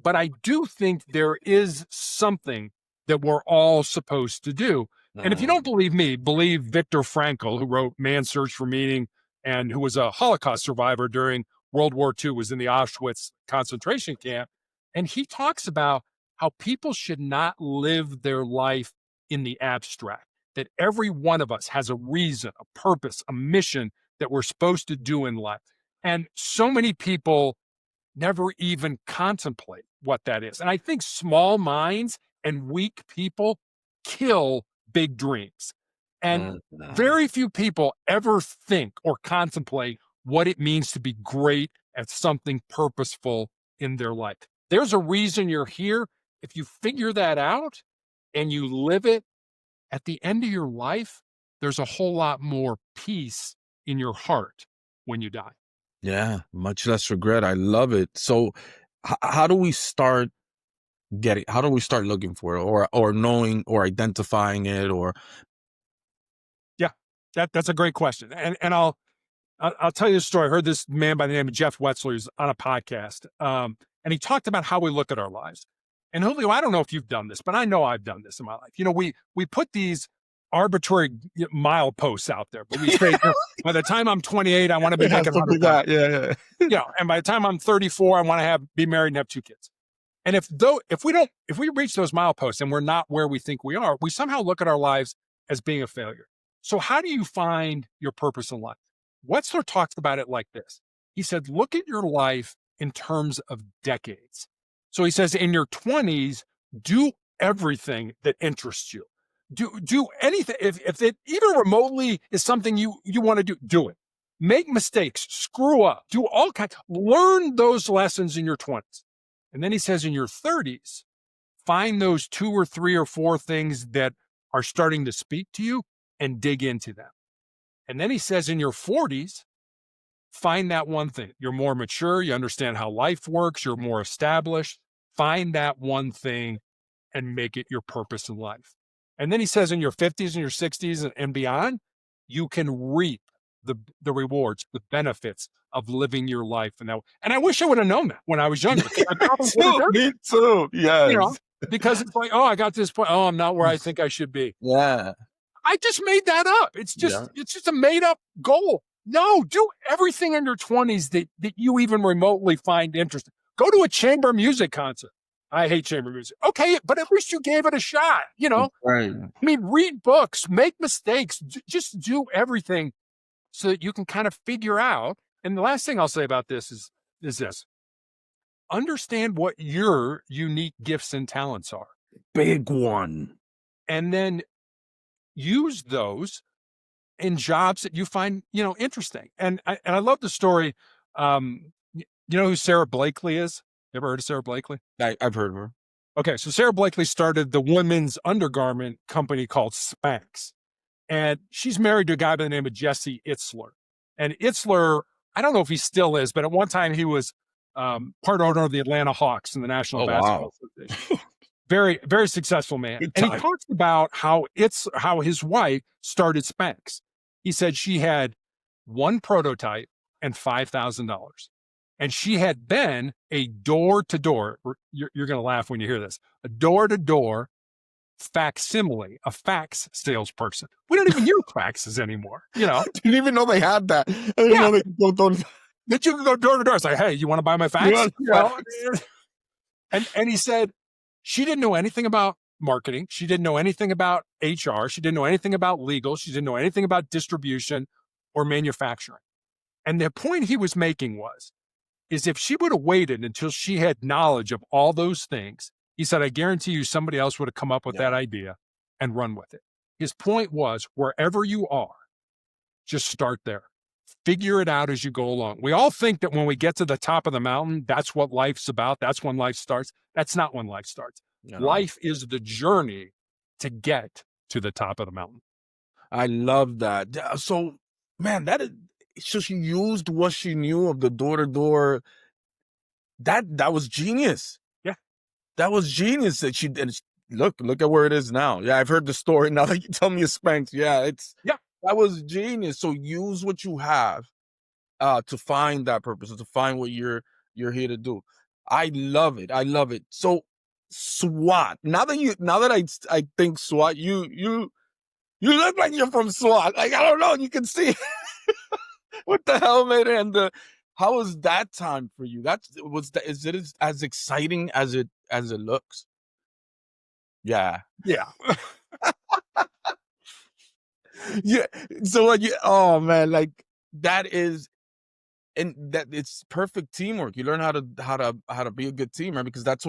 Speaker 2: but I do think there is something that we're all supposed to do. And if you don't believe me, believe Viktor Frankl, who wrote Man's Search for Meaning and who was a Holocaust survivor during World War II, was in the Auschwitz concentration camp. And he talks about how people should not live their life in the abstract, that every one of us has a reason, a purpose, a mission that we're supposed to do in life. And so many people never even contemplate what that is. And I think small minds and weak people kill big dreams. And very few people ever think or contemplate what it means to be great at something purposeful in their life. There's a reason you're here. If you figure that out and you live it, at the end of your life, there's a whole lot more peace in your heart when you die.
Speaker 1: Yeah, much less regret. I love it. So how do we start how do we start looking for it, or knowing or identifying it? Or
Speaker 2: Yeah, that's a great question. And I'll tell you a story. I heard this man by the name of Jeff Wetzler, who's on a podcast, and he talked about how we look at our lives. And Julio, I don't know if you've done this, but I know I've done this in my life. You know, we put these arbitrary mileposts out there, but we say, by the time I'm 28, I want to be making $100,000.
Speaker 1: Yeah.
Speaker 2: You know, and by the time I'm 34, I want to be married and have 2 kids. And if we reach those mileposts and we're not where we think we are, we somehow look at our lives as being a failure. So how do you find your purpose in life? Wetzler talks about it like this. He said, look at your life in terms of decades. So he says, in your 20s, do everything that interests you. Do anything. If it even remotely is something you want to do it. Make mistakes, screw up, do all kinds, learn those lessons in your 20s. And then he says, in your 30s, find those 2 or 3 or 4 things that are starting to speak to you and dig into them. And then he says, in your 40s, find that one thing. You're more mature. You understand how life works. You're more established. Find that one thing and make it your purpose in life. And then he says, in your 50s and your 60s and beyond, you can reap the rewards, the benefits of living your life. And I wish I would have known that when I was younger.
Speaker 1: Me too. Yes.
Speaker 2: You know, because it's like, oh, I got to this point. Oh, I'm not where I think I should be.
Speaker 1: Yeah.
Speaker 2: I just made that up. It's just a made up goal. No, do everything in your 20s that you even remotely find interesting. Go to a chamber music concert. I hate chamber music. Okay, but at least you gave it a shot, you know?
Speaker 1: Right.
Speaker 2: I mean, read books, make mistakes, just do everything so that you can kind of figure out. And the last thing I'll say about this is this. Understand what your unique gifts and talents are.
Speaker 1: Big one.
Speaker 2: And then use those in jobs that you find, interesting. And I love the story. You know who Sarah Blakely is? You ever heard of Sarah Blakely?
Speaker 1: I've heard of her.
Speaker 2: Okay, so Sarah Blakely started the women's undergarment company called Spanx. And she's married to a guy by the name of Jesse Itzler. And Itzler, I don't know if he still is, but at one time he was part owner of the Atlanta Hawks in the National Basketball Association. Very, very successful man. And he talks about how his wife started Spanx. He said she had one prototype and $5,000. And she had been a door-to-door, you're going to laugh when you hear this, a door-to-door facsimile, a fax salesperson. We don't even use faxes anymore, you know.
Speaker 1: Didn't even know they had that. I didn't know they could go
Speaker 2: that you can go door to door. It's like, hey, you want to buy my fax? And he said she didn't know anything about marketing. She didn't know anything about HR. She didn't know anything about legal. She didn't know anything about distribution or manufacturing. And the point he was making is if she would have waited until she had knowledge of all those things, he said, I guarantee you somebody else would have come up with that idea and run with it. His point was, wherever you are, just start there. Figure it out as you go along. We all think that when we get to the top of the mountain, that's what life's about. That's when life starts. That's not when life starts. No. Life is the journey to get to the top of the mountain.
Speaker 1: I love that. So, man, so she used what she knew of the door-to-door. That was genius.
Speaker 2: Yeah.
Speaker 1: That was genius. That look at where it is now. Yeah, I've heard the story. Now that you tell me it's Spanx. Yeah. That was genius. So use what you have to find that purpose, to find what you're here to do. I love it. I love it. So SWAT. Now that I think SWAT, you look like you're from SWAT. Like, I don't know. You can see with the helmet and the. How was that time for you? Is it as exciting as it looks? Yeah.
Speaker 2: Yeah.
Speaker 1: Yeah. So like, oh man, like that is, and that it's perfect teamwork. You learn how to be a good team, right? Because that's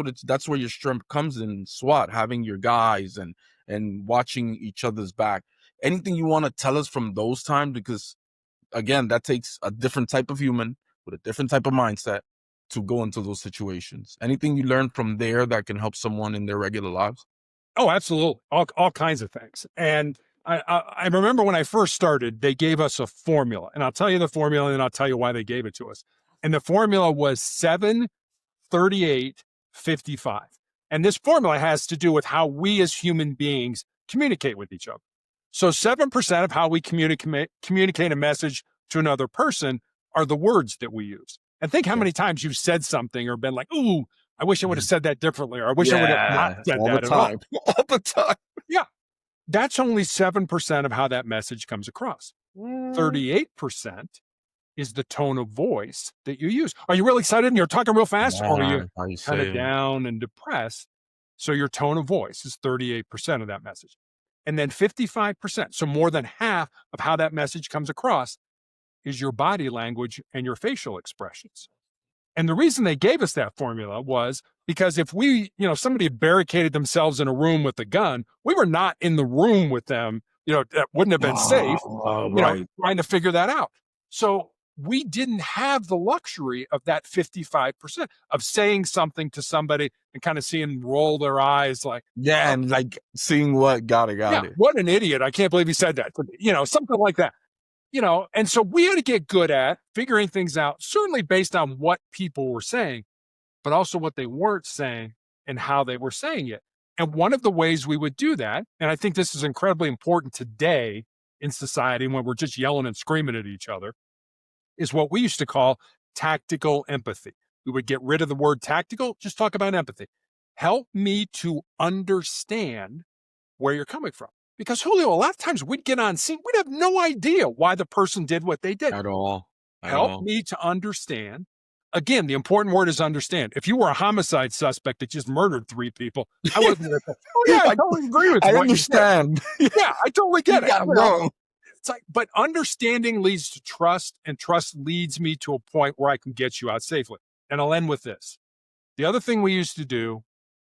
Speaker 1: where your strength comes in SWAT, having your guys and watching each other's back. Anything you want to tell us from those times? Because again, that takes a different type of human with a different type of mindset to go into those situations. Anything you learned from there that can help someone in their regular lives?
Speaker 2: Oh, absolutely. All kinds of things. And I remember when I first started, they gave us a formula, and I'll tell you the formula, and then I'll tell you why they gave it to us. And the formula was 7, 38, 55. And this formula has to do with how we as human beings communicate with each other. So 7% of how we communicate a message to another person are the words that we use. And think how
Speaker 1: Okay.
Speaker 2: many times you've said something or been like, ooh, I wish I would have said that differently, or I wish I would have not
Speaker 1: Yeah,
Speaker 2: said
Speaker 1: all the
Speaker 2: that at all.
Speaker 1: time. All the time.
Speaker 2: Yeah, that's only 7% of how that message comes across.
Speaker 1: Mm.
Speaker 2: 38% is the tone of voice that you use. Are you really excited and you're talking real fast, or are you
Speaker 1: Yeah, how you
Speaker 2: kind of
Speaker 1: say it.
Speaker 2: down and depressed? So your tone of voice is 38% of that message. And then 55%, so more than half of how that message comes across, is your body language and your facial expressions. And the reason they gave us that formula was because if somebody had barricaded themselves in a room with a gun, we were not in the room with them, that wouldn't have been safe,
Speaker 1: Oh, right.
Speaker 2: trying to figure that out. So we didn't have the luxury of that 55% of saying something to somebody and kind of seeing them roll their eyes like,
Speaker 1: Yeah,
Speaker 2: oh,
Speaker 1: and like seeing what got
Speaker 2: yeah,
Speaker 1: it.
Speaker 2: what an idiot. I can't believe he said that. Something like that. And so we had to get good at figuring things out, certainly based on what people were saying, but also what they weren't saying and how they were saying it. And one of the ways we would do that, and I think this is incredibly important today in society when we're just yelling and screaming at each other, is what we used to call tactical empathy. We would get rid of the word tactical, just talk about empathy. Help me to understand where you're coming from. Because Julio, a lot of times we'd get on scene, we'd have no idea why the person did what they did.
Speaker 1: At all. At
Speaker 2: Help
Speaker 1: all.
Speaker 2: me to understand. Again, the important word is understand. If you were a homicide suspect that just murdered 3 people, I would have been like, oh yeah, I
Speaker 1: I
Speaker 2: totally agree with
Speaker 1: I
Speaker 2: what you said.
Speaker 1: understand.
Speaker 2: Yeah, I totally
Speaker 1: You
Speaker 2: get it.
Speaker 1: got it wrong.
Speaker 2: It's like, but understanding leads to trust, and trust leads me to a point where I can get you out safely. And I'll end with this. The other thing we used to do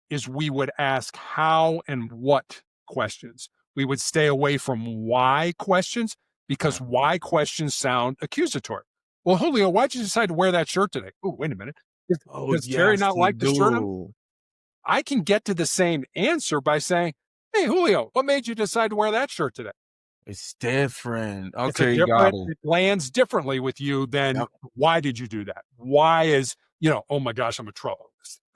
Speaker 2: is we would ask how and what questions. We would stay away from why questions because why questions sound accusatory. Well, Julio, why'd you decide to wear that shirt today? Oh, wait a minute.
Speaker 1: Oh
Speaker 2: Does Terry
Speaker 1: yes,
Speaker 2: not
Speaker 1: you
Speaker 2: like the shirt on?
Speaker 1: do.
Speaker 2: I can get to the same answer by saying, hey, Julio, what made you decide to wear that shirt today?
Speaker 1: It's different.
Speaker 2: It's a
Speaker 1: Okay, got
Speaker 2: different,
Speaker 1: it.
Speaker 2: it lands differently with you than
Speaker 1: Yep.
Speaker 2: why did you do that? Why is, oh my gosh, I'm in trouble.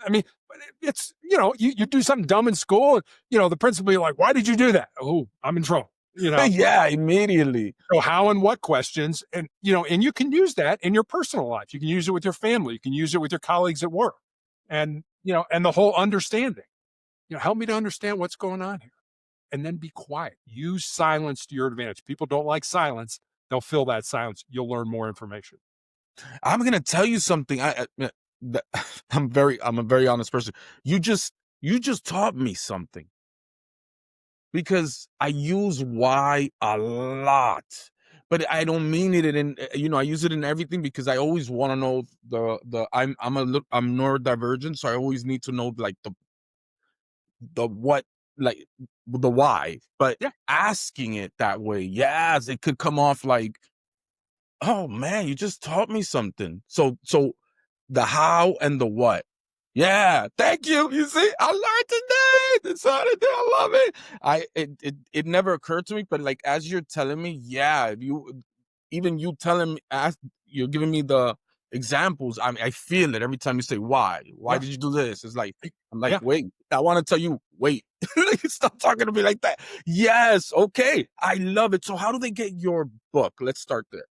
Speaker 2: I mean, but it's, you do something dumb in school, and, the principal will be like, why did you do that? Oh, I'm in trouble.
Speaker 1: Yeah, immediately.
Speaker 2: So how and what questions, and you can use that in your personal life. You can use it with your family. You can use it with your colleagues at work, and the whole understanding. Help me to understand what's going on here, and then be quiet. Use silence to your advantage. People don't like silence. They'll fill that silence. You'll learn more information.
Speaker 1: I'm gonna tell you something. That- I'm a very honest person. You just taught me something because I use why a lot, but I don't mean it in. I use it in everything because I always want to know I'm neurodivergent, so I always need to know like the what, like the why. But
Speaker 2: Yeah.
Speaker 1: asking it that way, yes, it could come off like, oh man, you just taught me something. So the how and the what. Yeah, thank you. You see, I learned today. That's how I do. I love it. It never occurred to me, but like as you're telling me, yeah, you telling me, as you're giving me the examples, I feel it every time you say why. Why
Speaker 2: Yeah.
Speaker 1: did you do this? It's like I'm like,
Speaker 2: Yeah.
Speaker 1: wait, I want to tell you, wait. Stop talking to me like that. Yes, okay. I love it. So how do they get your book? Let's start there.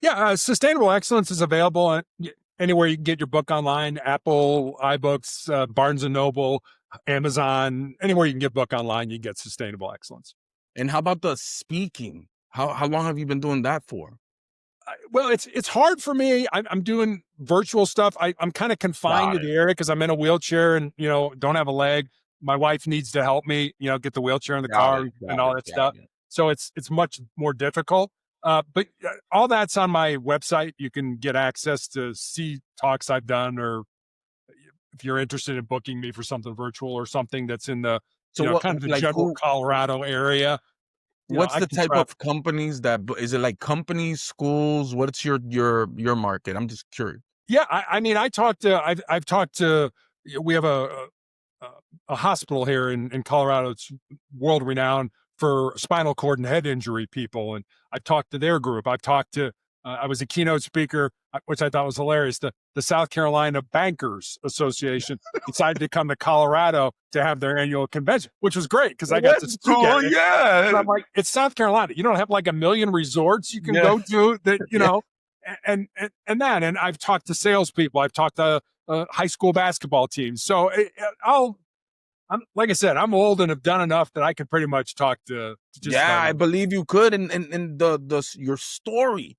Speaker 2: Yeah. Sustainable excellence is available anywhere you can get your book online, Apple, iBooks, Barnes and Noble, Amazon, anywhere you can get book online, you can get Sustainable Excellence.
Speaker 1: And how about the speaking? How long have you been doing that for?
Speaker 2: Well, it's hard for me. I'm doing virtual stuff. I'm kind of confined
Speaker 1: Got
Speaker 2: to
Speaker 1: it.
Speaker 2: the area because I'm in a wheelchair and don't have a leg. My wife needs to help me, get the wheelchair in the
Speaker 1: Got
Speaker 2: car
Speaker 1: it.
Speaker 2: and
Speaker 1: Got
Speaker 2: all
Speaker 1: it.
Speaker 2: that
Speaker 1: Got
Speaker 2: stuff.
Speaker 1: it.
Speaker 2: So it's much more difficult. But all that's on my website. You can get access to see talks I've done, or if you're interested in booking me for something virtual or something that's in the
Speaker 1: So what,
Speaker 2: kind of the
Speaker 1: like
Speaker 2: general
Speaker 1: who?
Speaker 2: Colorado area.
Speaker 1: What's
Speaker 2: I
Speaker 1: the
Speaker 2: can
Speaker 1: type
Speaker 2: travel.
Speaker 1: of companies that? Is it like companies, schools? What's your market? I'm just curious.
Speaker 2: Yeah, I mean, I've talked to. We have a, a hospital here in Colorado. It's world renowned for spinal cord and head injury people, and I've talked to their group. I've talked to. I was a keynote speaker, which I thought was hilarious. The South Carolina Bankers Association decided to come to Colorado to have their annual convention, which was great because I got to
Speaker 1: That's
Speaker 2: speak at
Speaker 1: cool.
Speaker 2: it.
Speaker 1: Yeah.
Speaker 2: And I'm like, it's South Carolina. You don't have like a million resorts you can
Speaker 1: Yeah.
Speaker 2: go to that,
Speaker 1: Yeah.
Speaker 2: and I've talked to salespeople. I've talked to high school basketball teams. So I'm like I said, I'm old and have done enough that I can pretty much talk to just
Speaker 1: Yeah,
Speaker 2: about
Speaker 1: I
Speaker 2: everyone.
Speaker 1: believe you could. And the your story,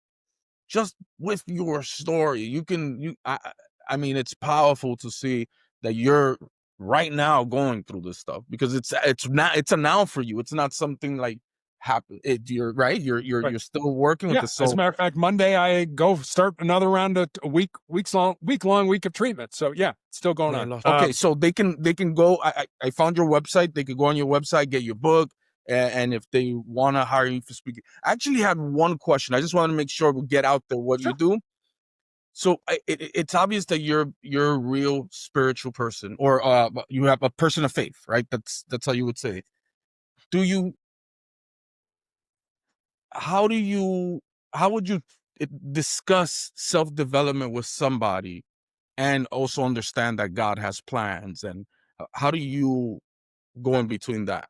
Speaker 1: just with your story, you can I mean, it's powerful to see that you're right now going through this stuff, because it's not, it's a now for you. It's not something like happen. You're right.
Speaker 2: But
Speaker 1: You're still working with
Speaker 2: yeah,
Speaker 1: this.
Speaker 2: as a
Speaker 1: So
Speaker 2: matter of fact, Monday I go start another round of week long week of treatment. So yeah, it's still going on.
Speaker 1: okay, so they can go. I found your website. They could go on your website, get your book, and if they want to hire you for speaking. I actually had one question. I just want to make sure we get out there what you
Speaker 2: Sure.
Speaker 1: do. So it's obvious that you're a real spiritual person, or you have a person of faith, right? That's how you would say it. Do you? How do you? How would you discuss self development with somebody, and also understand that God has plans? And how do you go in between that?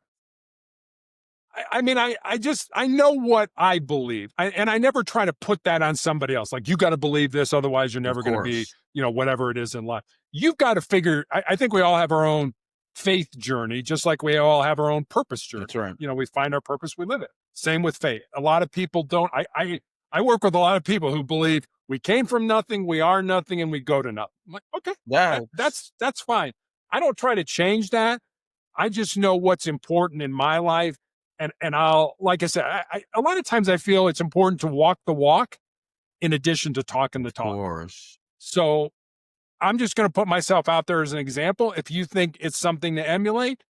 Speaker 2: I mean, I know what I believe, and I never try to put that on somebody else. Like, you got to believe this, otherwise you're
Speaker 1: Of
Speaker 2: never going to be,
Speaker 1: course,
Speaker 2: whatever it is in life. You've got to figure. I think we all have our own faith journey, just like we all have our own purpose
Speaker 1: that's
Speaker 2: journey.
Speaker 1: right.
Speaker 2: We find our purpose, we live it. Same with faith. A lot of people don't. I work with a lot of people who believe we came from nothing, we are nothing, and we go to nothing. I'm like, okay,
Speaker 1: Yeah,
Speaker 2: that's fine. I don't try to change that. I just know what's important in my life. And I'll, like I said, a lot of times I feel it's important to walk the walk in addition to talking the
Speaker 1: of
Speaker 2: talk.
Speaker 1: course.
Speaker 2: So I'm just going to put myself out there as an example. If you think it's something to emulate,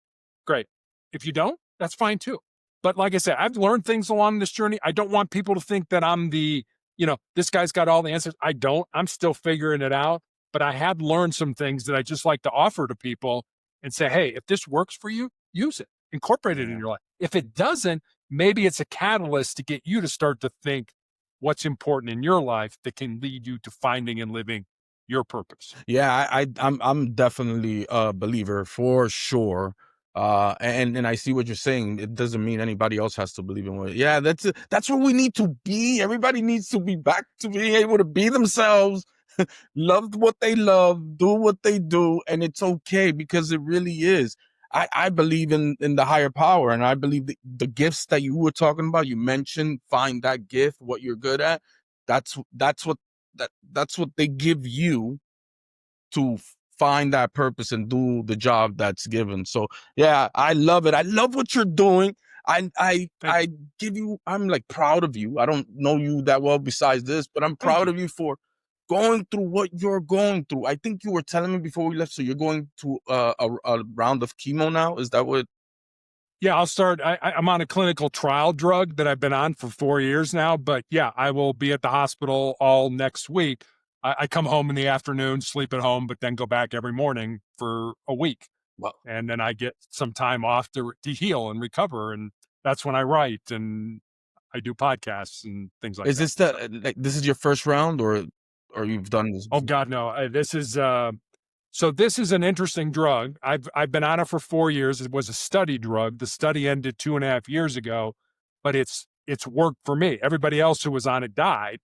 Speaker 2: great. If you don't, that's fine too. But like I said, I've learned things along this journey. I don't want people to think that I'm this guy's got all the answers. I don't. I'm still figuring it out. But I have learned some things that I just like to offer to people and say, hey, if this works for you, use it, incorporate it in
Speaker 1: Yeah.
Speaker 2: your life. If it doesn't, maybe it's a catalyst to get you to start to think what's important in your life that can lead you to finding and living your purpose.
Speaker 1: Yeah, I'm definitely a believer for sure. And I see what you're saying. It doesn't mean anybody else has to believe in what. Yeah, that's what we need to be. Everybody needs to be back to being able to be themselves, love what they love, do what they do, and it's okay, because it really is. I believe in the higher power, and I believe the gifts that you were talking about. You mentioned find that gift, what you're good at. That's what that's what they give you to find that purpose and do the job that's given. So yeah, I love it. I love what you're doing.
Speaker 2: Thank you.
Speaker 1: I give you, I'm like proud of you. I don't know you that well besides this, but I'm
Speaker 2: Thank
Speaker 1: proud
Speaker 2: you.
Speaker 1: of you for going through what you're going through. I think you were telling me before we left, so you're going to a round of chemo now. Is that what?
Speaker 2: Yeah, I'll start. I'm on a clinical trial drug that I've been on for 4 years now. But yeah, I will be at the hospital all next week. I come home in the afternoon, sleep at home, but then go back every morning for a week.
Speaker 1: Well,
Speaker 2: And then I get some time off to heal and recover. And that's when I write and I do podcasts and things like
Speaker 1: is
Speaker 2: that.
Speaker 1: this
Speaker 2: So,
Speaker 1: like this is your first round, or you've done this
Speaker 2: oh
Speaker 1: before?
Speaker 2: God, no, this is an interesting drug. I've been on it for 4 years. It was a study drug. The study ended 2.5 years ago, but it's worked for me. Everybody else who was on it died.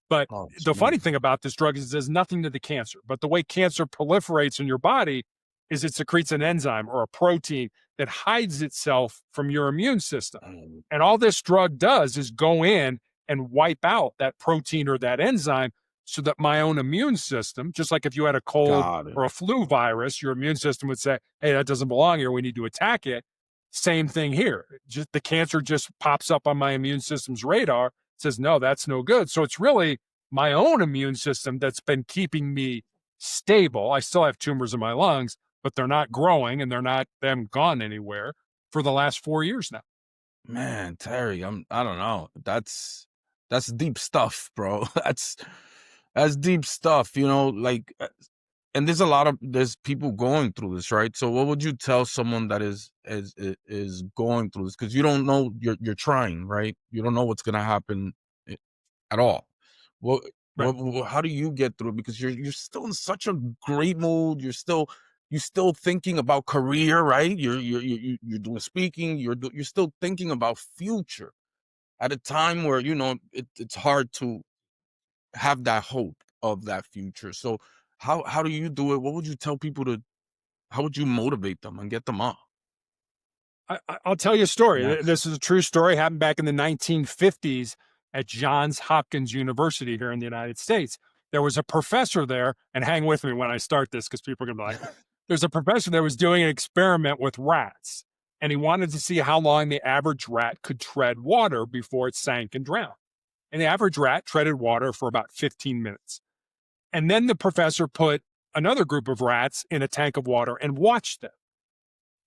Speaker 2: But
Speaker 1: Oh,
Speaker 2: the funny
Speaker 1: jeez.
Speaker 2: thing about this drug is it does nothing to the cancer. But the way cancer proliferates in your body is it secretes an enzyme or a protein that hides itself from your immune system.
Speaker 1: Mm,
Speaker 2: And all this drug does is go in and wipe out that protein or that enzyme so that my own immune system, just like if you had a cold
Speaker 1: got it.
Speaker 2: or a flu virus, your immune system would say, hey, that doesn't belong here. We need to attack it. Same thing here. Just the cancer just pops up on my immune system's radar, says, no, that's no good. So it's really my own immune system that's been keeping me stable. I still have tumors in my lungs, but they're not growing and they haven't gone anywhere for the last 4 years now.
Speaker 1: Man, Terry, I don't know. That's deep stuff, bro. That's deep stuff, like and there's people going through this, right? So what would you tell someone that is going through this? Because you don't know, you're trying, right? You don't know what's gonna happen i- at all. What,
Speaker 2: Right.
Speaker 1: how do you get through it? Because you're still in such a great mood. You're still thinking about career, right? You're doing speaking. You're still thinking about future at a time where it's hard to have that hope of that future. So how do you do it? What would you tell people to how would you motivate them and get them up?
Speaker 2: I'll tell you a story.
Speaker 1: Yes.
Speaker 2: This is a true story. Happened back in the 1950s at Johns Hopkins University here in the United States. There was a professor there, and hang with me when I start this because people are going to be like, there's a professor that was doing an experiment with rats, and he wanted to see how long the average rat could tread water before it sank and drowned. And the average rat treaded water for about 15 minutes. And then the professor put another group of rats in a tank of water and watched them.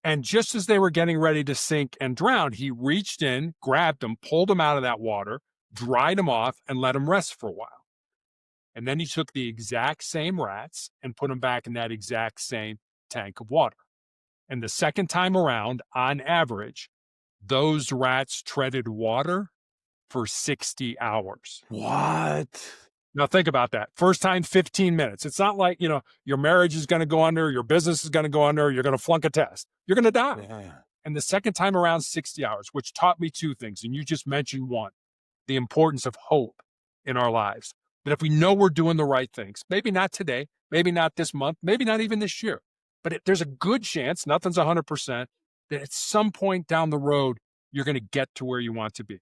Speaker 2: And just as they were getting ready to sink and drown, he reached in, grabbed them, pulled them out of that water, dried them off, and let them rest for a while. And then he took the exact same rats and put them back in that exact same tank of water. And the second time around, on average, those rats treaded water for 60 hours.
Speaker 1: What?
Speaker 2: Now think about that. First time, 15 minutes. It's not like, your marriage is going to go under, your business is going to go under, you're going to flunk a test. You're going to die.
Speaker 1: Yeah.
Speaker 2: And the second time around, 60 hours, which taught me two things. And you just mentioned one, the importance of hope in our lives. That if we know we're doing the right things, maybe not today, maybe not this month, maybe not even this year, but there's a good chance, nothing's 100%, that at some point down the road, you're going to get to where you want to be.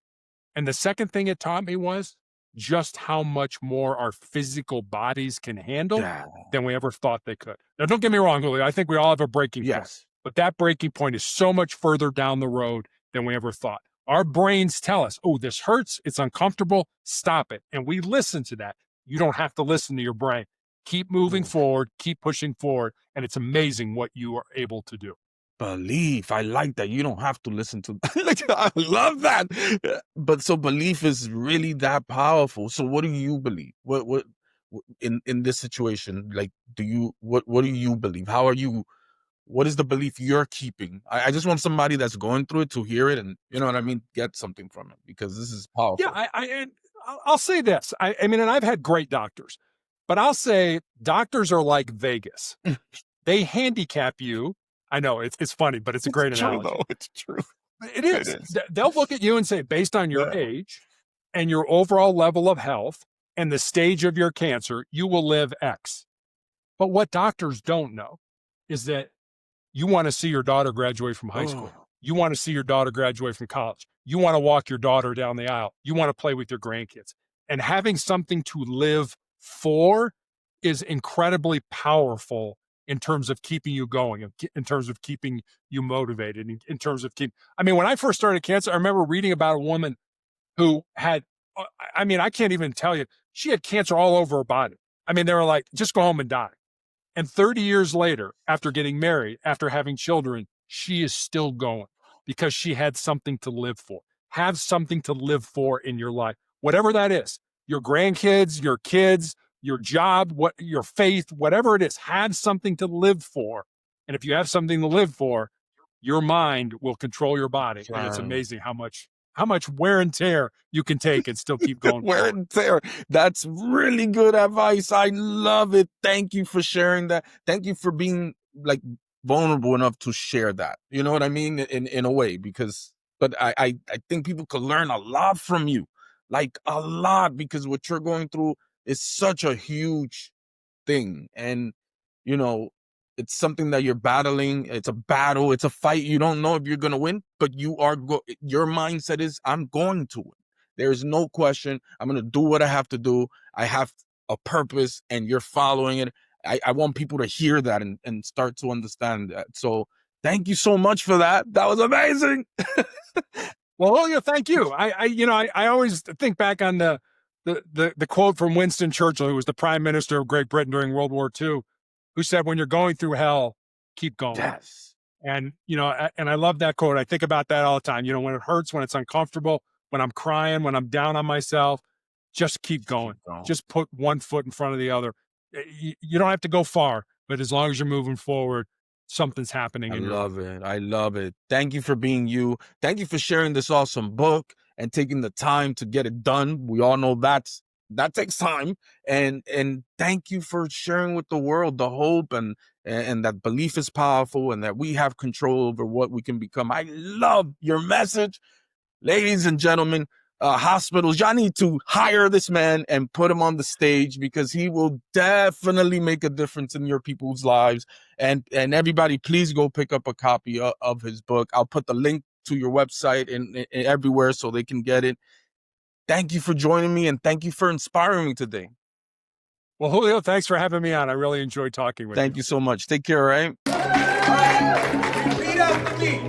Speaker 2: And the second thing it taught me was just how much more our physical bodies can handle
Speaker 1: Yeah.
Speaker 2: than we ever thought they could. Now, don't get me wrong, Julio. I think we all have a breaking point,
Speaker 1: Yes.
Speaker 2: but that breaking point is so much further down the road than we ever thought. Our brains tell us, oh, this hurts, it's uncomfortable, stop it. And we listen to that. You don't have to listen to your brain. Keep moving
Speaker 1: Oof.
Speaker 2: forward, keep pushing forward, and it's amazing what you are able to do.
Speaker 1: Belief. I like that. You don't have to listen to like, I love that. But so belief is really that powerful. So what do you believe? In this situation, like what do you believe? How are you what is the belief you're keeping? I just want somebody that's going through it to hear it and you know what I mean, get something from it because this is
Speaker 2: Yeah,
Speaker 1: powerful.
Speaker 2: and I'll say this. I mean, and I've had great doctors, but I'll say doctors are like Vegas. They handicap you. I know it's funny, but it's a
Speaker 1: It's
Speaker 2: great
Speaker 1: true
Speaker 2: analogy.
Speaker 1: though. It's true.
Speaker 2: It
Speaker 1: It
Speaker 2: is.
Speaker 1: is.
Speaker 2: They'll look at you and say, based on your
Speaker 1: Yeah.
Speaker 2: age and your overall level of health and the stage of your cancer, you will live X. But what doctors don't know is that you want to see your daughter graduate from high school.
Speaker 1: Oh,
Speaker 2: You want to see your daughter graduate from college. You want to walk your daughter down the aisle. You want to play with your grandkids. And having something to live for is incredibly powerful in terms of keeping you going, in terms of keeping you motivated, in terms of I mean, when I first started cancer, I remember reading about a woman who had, I mean, I can't even tell you, she had cancer all over her body. I mean, they were like, just go home and die. And 30 years later, after getting married, after having children, she is still going because she had something to live for. Have something to live for in your life, whatever that is, your grandkids, your kids, your job, what your faith, whatever it is, have something to live for. And if you have something to live for, your mind will control your body. And it's
Speaker 1: fine.
Speaker 2: amazing how much wear and tear you can take and still keep going
Speaker 1: Wear
Speaker 2: forward.
Speaker 1: and tear. That's really good advice. I love it. Thank you for sharing that. Thank you for being like vulnerable enough to share that. You know what I mean? In a way, because but I think people could learn a lot from you. like a lot, because what you're going through is such a huge thing. And, you know, it's something that you're battling. It's a battle. It's a fight. You don't know if you're going to win, but your mindset is, I'm going to win. There's no question. I'm going to do what I have to do. I have a purpose and you're following it. I want people to hear that and start to understand that. So thank you so much for that. That was amazing.
Speaker 2: Well, Julio, thank you. I always think back on the quote from Winston Churchill, who was the Prime Minister of Great Britain during World War II, who said, "When you're going through hell, keep going."
Speaker 1: Yes.
Speaker 2: And and I love that quote. I think about that all the time. When it hurts, when it's uncomfortable, when I'm crying, when I'm down on myself, just keep going. Just put one foot in front of the other. You don't have to go far, but as long as you're moving forward, something's happening in your life.
Speaker 1: I love it. I love it. Thank you for being you. Thank you for sharing this awesome book and taking the time to get it done. We all know that takes time. And thank you for sharing with the world the hope and that belief is powerful and that we have control over what we can become. I love your message. Ladies and gentlemen, hospitals, y'all need to hire this man and put him on the stage, because he will definitely make a difference in your people's lives. And everybody, please go pick up a copy of his book. I'll put the link to your website and everywhere so they can get it. Thank you for joining me, and thank you for inspiring me today.
Speaker 2: Well, Julio, thanks for having me on. I really enjoyed talking with you.
Speaker 1: Thank you so much. Take care, all right?
Speaker 3: Repeat after me.